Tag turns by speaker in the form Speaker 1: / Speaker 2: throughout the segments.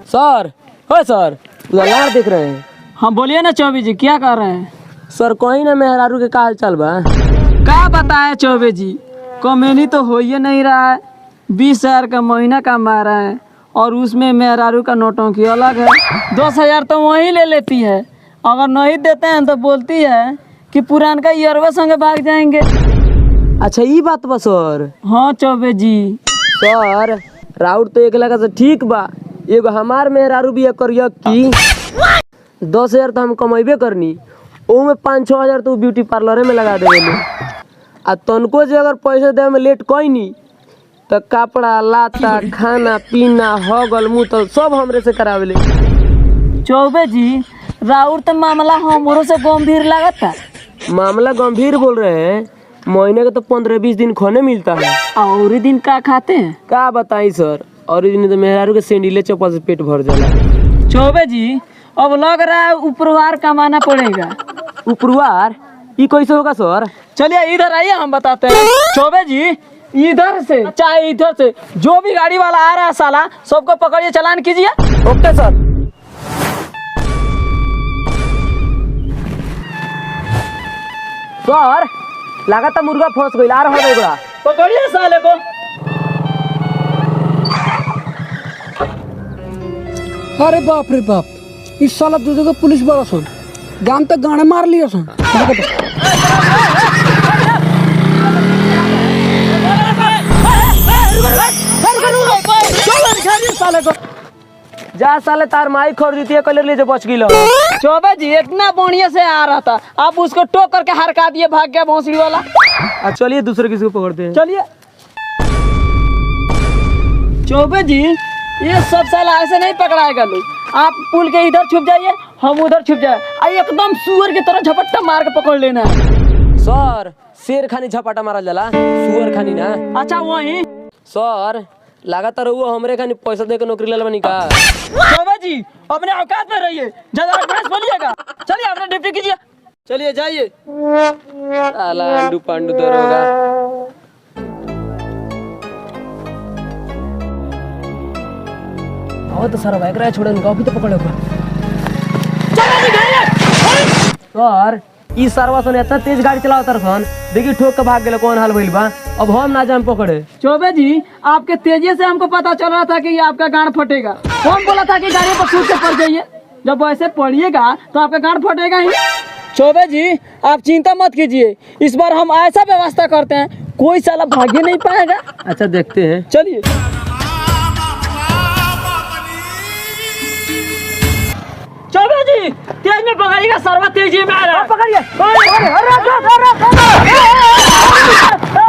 Speaker 1: Sir हो sir लार देख रहे हैं।
Speaker 2: हाँ बोलिए ना चौबे जी, क्या कर रहे हैं?
Speaker 1: सर कोई ना मेहरारू के का हाल चाल बा?
Speaker 2: क्या बताए चौबे जी, कमेनी तो हो ही नहीं रहा है। 20,000 का महीना कमा रहा है और उसमें मेहरारू का नोटंकी अलग है। 10,000 तो वहीं ले लेती है, अगर नहीं देते हैं तो बोलती है कि पुरान का ईयरवा संगे भाग जाएंगे।
Speaker 1: अच्छा ये बात बा सर।
Speaker 2: हाँ चौबे जी।
Speaker 1: सर राउर तो एक लगा से ठीक बा, एगो हमार मेहरारू भी करिया की 10,000 तो हम कमेबे करनी, ओमे 5-6 हज़ार तो ब्यूटी पार्लर में लगा देवे आ तनको जे अगर पैसे दे में लेट कोई नहीं तो कपड़ा लाता खाना पीना हगल मुँह तो सब हमरे से करावेले।
Speaker 2: चौबे जी राउर तो मामला हमरो से गंभीर लगता।
Speaker 1: मामला गंभीर बोल रहे हैं, महीने का तो 15-20 दिन खाने मिलता है।
Speaker 2: और दिन का खाते हैं?
Speaker 1: क्या बताई सर, और दिन तो मेहरारू के सैंडले चप्पल से पेट भर जाला।
Speaker 2: चौबे जी अब लग रहा है उपरवार कमाना पड़ेगा।
Speaker 1: उपरवार ये कैसे होगा सर?
Speaker 2: चलिए इधर आइए, हम बताते हैं। चौबे जी इधर से चाहे इधर से जो भी गाड़ी वाला आ रहा है साला सबको पकड़िए, चालान कीजिए।
Speaker 1: Okay sir. सर लगाता मुर्गा फंस गई, आ रहा है बड़ा।
Speaker 2: पकड़िए साले को।
Speaker 3: अरे बाप रे बाप, इस साला दूध को पुलिस बड़ा सुन जान तक गाने मार लिया सुन।
Speaker 2: साले को
Speaker 1: जा साले तार माई खोर देती है, कलर ले जो बच गई।
Speaker 2: चौबे जी इतना बढ़िया से आ रहा था, आप उसको टोक करके हरका दिए, भाग गया भौंसड़ी वाला।
Speaker 1: चलिए दूसरे किसी को पकड़ते हैं।
Speaker 2: चलिए। चौबे जी ये सब साला ऐसे नहीं पकड़ाएगा लोग, आप पुल के इधर छुप जाइए, हम उधर छुप जाए, एकदम सुअर की तरह झपट्टा मार के पकड़ लेना है।
Speaker 1: सर शेर खानी झपाटा मारा जाला, सुअर खानी ना।
Speaker 2: अच्छा वही
Speaker 1: सर लगातार वो हमरे खानी पैसा दे के नौकरी ले बनी का।
Speaker 2: चौबे जी अपने औकात में रहिए, ज्यादा एडवांस बोलिएगा। चलिए अपना ड्यूटी कीजिए, चलिए जाइए।
Speaker 1: साला अंडू पांडू दरोगा। आओ तो सारा बैग रहा है, छोड़े उनका अभी तो पकड़े होगा। सर ई सरवा सन इतना तेज गाड़ी चलावता सन, देखिए ठोक के भाग गेल, कौन हाल भइल बा। अब हम ना जाम पकड़े।
Speaker 2: चौबे जी आपके तेजी से हमको पता चल रहा था कि ये आपका गांड फटेगा। कौन बोला था कि गाड़ी पर कूद के पड़ जाइए, जब वैसे पड़िएगा तो आपका गांड फटेगा ही। चौबे जी आप चिंता मत कीजिए, इस बार हम ऐसा व्यवस्था करते हैं कोई साला भागे नहीं पाएगा।
Speaker 1: अच्छा देखते हैं।
Speaker 2: चलिए। चौबे जी तेज में पकड़िएगा, सर्वा तेजी में आ रहा है। पकड़िए।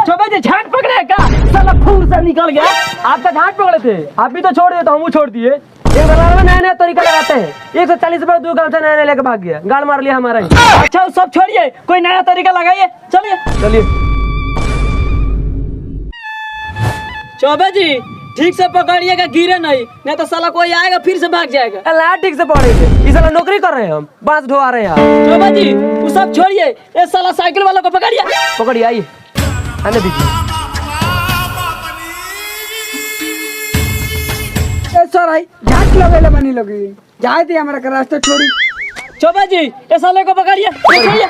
Speaker 2: चौबे जी झाट पकड़ेगा, साला फूल से निकल गया।
Speaker 1: आपका झाट पकड़े थे, आप भी तो छोड़ दिए तो हम छोड़ दिए। एक बार नया नया तरीका लगाते हैं, 140 रुपए 2 गाँव से नया नया लेके भाग गया, गाड़ मार लिया हमारा ही।
Speaker 2: अच्छा सब छोड़िए, कोई नया तरीका लगाइए। चलिए
Speaker 1: चलिए।
Speaker 2: चौबे जी ठीक से पकड़िएगा, गिरे नहीं तो साला कोई आएगा फिर से भाग जाएगा।
Speaker 1: अल्लाह ठीक से पकड़ेंगे, इस साला नौकरी कर रहे हैं, हम बांस ढोआ रहे हैं।
Speaker 2: चौबे जी वो सब छोड़िए, इस साला साइकिल वाला को पकड़िए।
Speaker 1: पकड़िए, आइए आने दीजिए।
Speaker 3: सर आई झाट लगे बनी लगी जाए थी हमारा का रास्ते छोड़ी।
Speaker 2: चौबे जी इस साले को पकड़िए, छोड़िए।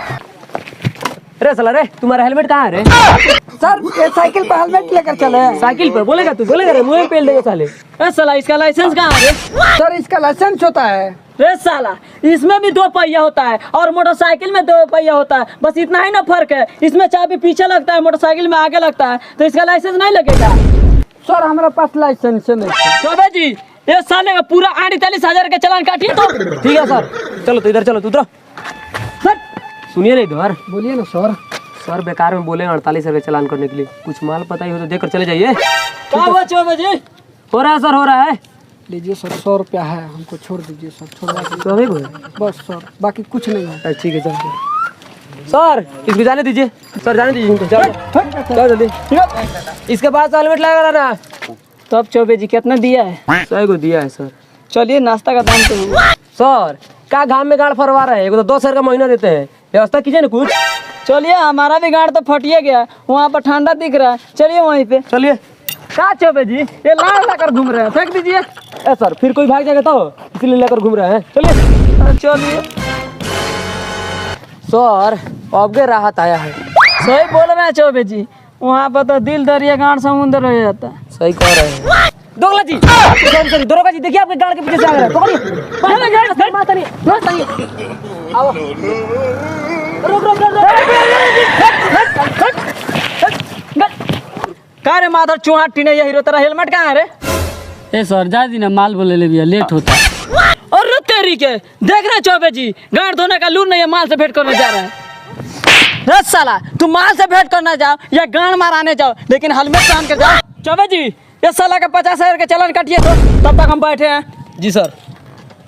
Speaker 1: अरे साला रे, तुम्हारा हेलमेट कहाँ है रे?
Speaker 3: सर ये साइकिल पर हेलमेट लेकर चले हैं।
Speaker 1: साइकिल पर बोलेगा तू, बोलेगा रे, मुँह पेल देगा साले।
Speaker 2: ए साला इसका लाइसेंस कहाँ है?
Speaker 3: सर इसका लाइसेंस होता है।
Speaker 2: रे साला इसमें भी 2 पहिया होता है और मोटरसाइकिल में 2 पहिया होता है, बस इतना ही ना फर्क है। इसमें चाबी पीछे लगता है, मोटरसाइकिल में आगे लगता है, तो इसका लाइसेंस नहीं लगेगा।
Speaker 3: सर हमारे पास लाइसेंस नहीं।
Speaker 2: चौबे जी ये साले का पूरा 48,000 का चालान काटिए तो।
Speaker 1: ठीक है सर, चलो तो इधर चलो, तू उतरो।
Speaker 2: सर
Speaker 1: सुनिए नहीं इधर।
Speaker 3: बोलिए ना सर।
Speaker 1: सर बेकार में बोले 48 रुपए चालान करने के लिए, कुछ माल पता ही हो तो देकर चले जाइए।
Speaker 2: क्या हुआ चौबे जी?
Speaker 1: हो रहा है सर, हो रहा है।
Speaker 3: लीजिए सर 100 रुपया है, हमको छोड़ दीजिए सर, छोड़वा दीजिए।
Speaker 1: तो अभी कोई
Speaker 3: बस सर बाकी कुछ नहीं है।
Speaker 1: ठीक है सर। सर इसको जाने दीजिए, सर जाने दीजिए इनको, चलो जल्दी। इसके बाद हेलमेट लगा ना।
Speaker 2: तब चौबे जी कितना दिया है?
Speaker 1: 100 को दिया है सर।
Speaker 2: चलिए नाश्ता का दाम तो हुआ।
Speaker 1: सर क्या घाम में गाड़ फरवा रहे हैं, एगो तो 10,000 का महीना देते हैं, व्यवस्था कीजिए ना कुछ।
Speaker 2: चलिए हमारा भी गाड़ तो फटिए गया, वहाँ पर ठंडा दिख रहा है, चलिए वहीं पे।
Speaker 1: चलिए।
Speaker 2: क्या चौबे जी, ये लाड़ लाकर घूम रहे हैं, फेंक दीजिए।
Speaker 1: ए सर फिर कोई भाग जाएगा तो इसलिए लेकर घूम रहे हैं। चलिए
Speaker 2: चलिए।
Speaker 1: सर अब के राहत आया है।
Speaker 2: सही बोल रहे हैं चौबे जी, वहाँ पर तो दिल दरिया गांड समुद्र रह जाता है।
Speaker 1: सही कह रहे हैं। दोगला जी सॉरी दरोगा जी, देखिए आपके गाड़ के पीछे से आ रहा है, पकड़िए। माता नहीं आओ, रुक
Speaker 2: का रे माधर चूहा टीने ये हीरो, तेरा हेलमेट कहाँ है रे?
Speaker 4: ए सर जा दी ना, माल बोले ले भैया, लेट होता है।
Speaker 2: और तेरी के देख रहे चौबे जी, गांड धोने का लूर नहीं है, माल से भेंट करने जा रहा है। रस साला, तुम माल से भेंट करना जाओ या गांड माराने जाओ, लेकिन हेलमेट पहन के जाओ। चौबे जी ये साला का 50,000 के चालान काटिए तो, तब तक हम बैठे हैं।
Speaker 1: जी सर।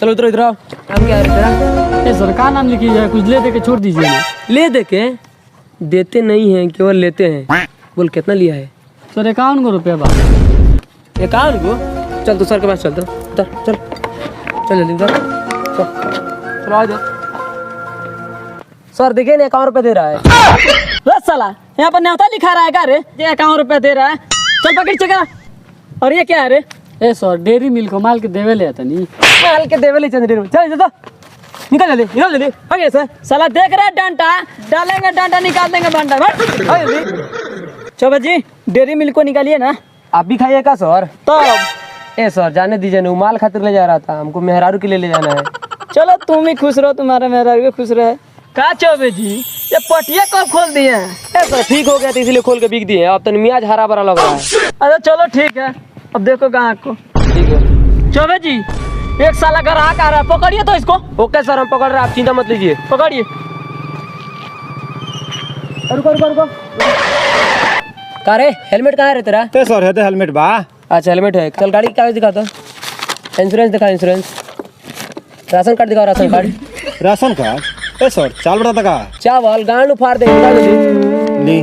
Speaker 1: चलो इधर इधर आओ। नाम क्या है तेरा?
Speaker 4: ए सर का नाम लिखिए जाए, कुछ ले दे के छोड़ दीजिए ना।
Speaker 1: ले दे के देते नहीं हैं, केवल लेते हैं। बोल कितना लिया है?
Speaker 4: सर 51 रुपया बा।
Speaker 1: 51 को? चल तू सर के पास चल, उधर चल चल जल्दी उधर चल आ जा। सर देखिए ना 51 रुपये दे रहा है।
Speaker 2: रस साला, यहाँ पर न्योता लिखा रहा है का रे? ये 51 रुपया दे रहा है, चल पकड़ चेका। और ये क्या है रे?
Speaker 4: ए सर डेयरी मिल्क को माल के देवे ले आता नहीं।
Speaker 1: माल के देवे ले चंद्र चल जा, निकल जल्दी आगे से।
Speaker 2: साला देख रहा है डंडा, डालेंगे डंडा, निकाल देंगे बंडा।
Speaker 1: आ जल्दी।
Speaker 2: चौबे जी डेयरी मिल्क को निकालिए ना।
Speaker 1: आप भी खाइए का सर?
Speaker 2: तो
Speaker 1: ए सर जाने दीजिए ना, वो माल खातिर ले जा रहा था, हमको मेहरारू के लिए ले जाना है।
Speaker 2: चलो तुम ही खुश रहो, तुम्हारे मेहरा भी खुश रहे। का चौबे जी ये पटिया कब खोल दिए हैं?
Speaker 1: ए सर ठीक हो गया था इसलिए खोल के बिक दिए। अब तो मियाज हरा भरा लग रहा है।
Speaker 2: अच्छा चलो ठीक है, अब देखो ग्राहक को।
Speaker 1: ठीक है।
Speaker 2: चौबे जी एक साला ग्राहक आ रहा है, पकड़िए तो इसको।
Speaker 1: ओके सर हम पकड़ रहे हैं, आप चिंता मत लीजिए।
Speaker 2: पकड़िए।
Speaker 1: रुको। का रे हेलमेट कहाँ है रे तेरा?
Speaker 5: ते सर है तो हेलमेट बा।
Speaker 1: अच्छा हेलमेट है। चल गाड़ी के कागज दिखा तो। इंश्योरेंस दिखा, इंश्योरेंस। राशन कार्ड दिखाओ, राशन कार्ड।
Speaker 5: Ration card? ए सर चाल बता का
Speaker 1: चावल गांड उफाड़ देंगे, दिखा जल्दी।
Speaker 5: ली।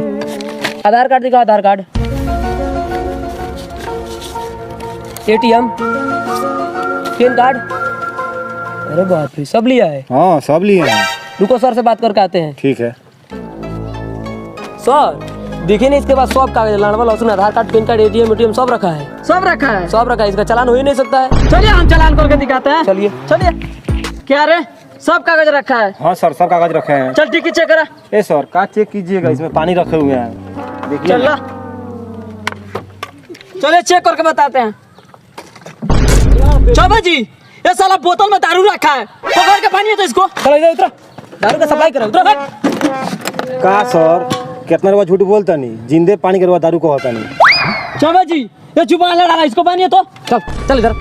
Speaker 1: आधार कार्ड दिखाओ, आधार कार्ड। ATM, pan card. अरे बाप रे सब लिया है।
Speaker 5: हाँ सब लिए हैं।
Speaker 1: रुको सर से बात करके आते हैं।
Speaker 5: ठीक है।
Speaker 1: सर देखिए ना इसके पास सब कागज, लाड़वा लहसुन, आधार कार्ड, पैन कार्ड, ATM सब रखा है।
Speaker 2: सब रखा है?
Speaker 1: सब रखा है, इसका चालान हो ही नहीं सकता है।
Speaker 2: चलिए हम चालान करके दिखाते हैं।
Speaker 1: चलिए।
Speaker 2: चलिए। क्या रे सब कागज रखा है?
Speaker 5: हाँ सर सब कागज रखे हैं।
Speaker 2: चल ठीक है, चेक करा।
Speaker 5: ए सर का चेक कीजिएगा, इसमें पानी रखे हुए हैं, देखिए।
Speaker 2: चल ला। चलिए चेक करके बताते हैं। चौबे जी ये साला बोतल में दारू रखा है, पकड़ के पानी है तो इसको।
Speaker 1: चलो इधर उतरो, दारू का सप्लाई करो, उतरो।
Speaker 5: का सर कितना रुपया झूठ बोलता नहीं, जिंदे पानी के रुपया दारू को होता नहीं।
Speaker 2: चौबे जी ये जुबान लड़ा है, इसको पानी है तो।
Speaker 1: चल इधर।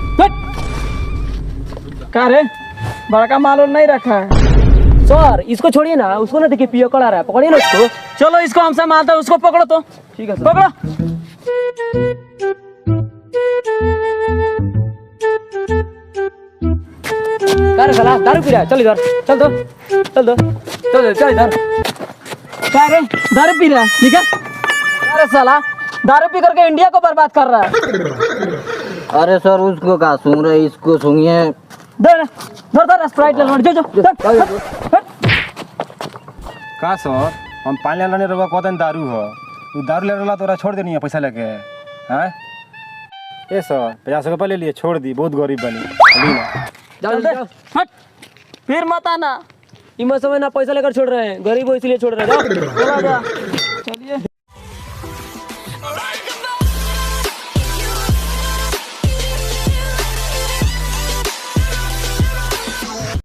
Speaker 2: क्या रे बड़का माल नहीं रखा है?
Speaker 1: सर इसको छोड़िए ना, उसको ना देखिए पियो कड़ा रहा है, पकड़िए ना उसको।
Speaker 2: चलो इसको हमसे मारते हैं, उसको पकड़ो तो।
Speaker 1: ठीक है सर।
Speaker 2: पकड़ो।
Speaker 1: दारू साला दारू पी रहा है, चल इधर, चल इधर।
Speaker 2: क्या रे दारू पी रहा है? ठीक है। अरे साला दारू पी करके इंडिया को बर्बाद कर रहा है।
Speaker 6: अरे सर उसको कहा सूंघ रहे, इसको सूंघिए।
Speaker 2: धर स्प्राइट ले लो, जो
Speaker 5: का सर हम पानी ले लेने रुपया कहते दारू हो, तू दारू ले रहा तो छोड़ देनी है पैसा लेके हैं? ए सर 50 रुपया ले लिए, छोड़ दी, बहुत गरीब बनी।
Speaker 1: जाओ।
Speaker 2: हट फिर मत आना।
Speaker 1: इस समय ना पैसा लेकर छोड़ रहे हैं, गरीब हो इसलिए छोड़ रहे हैं। जाओ।
Speaker 2: चला जा। चलिए।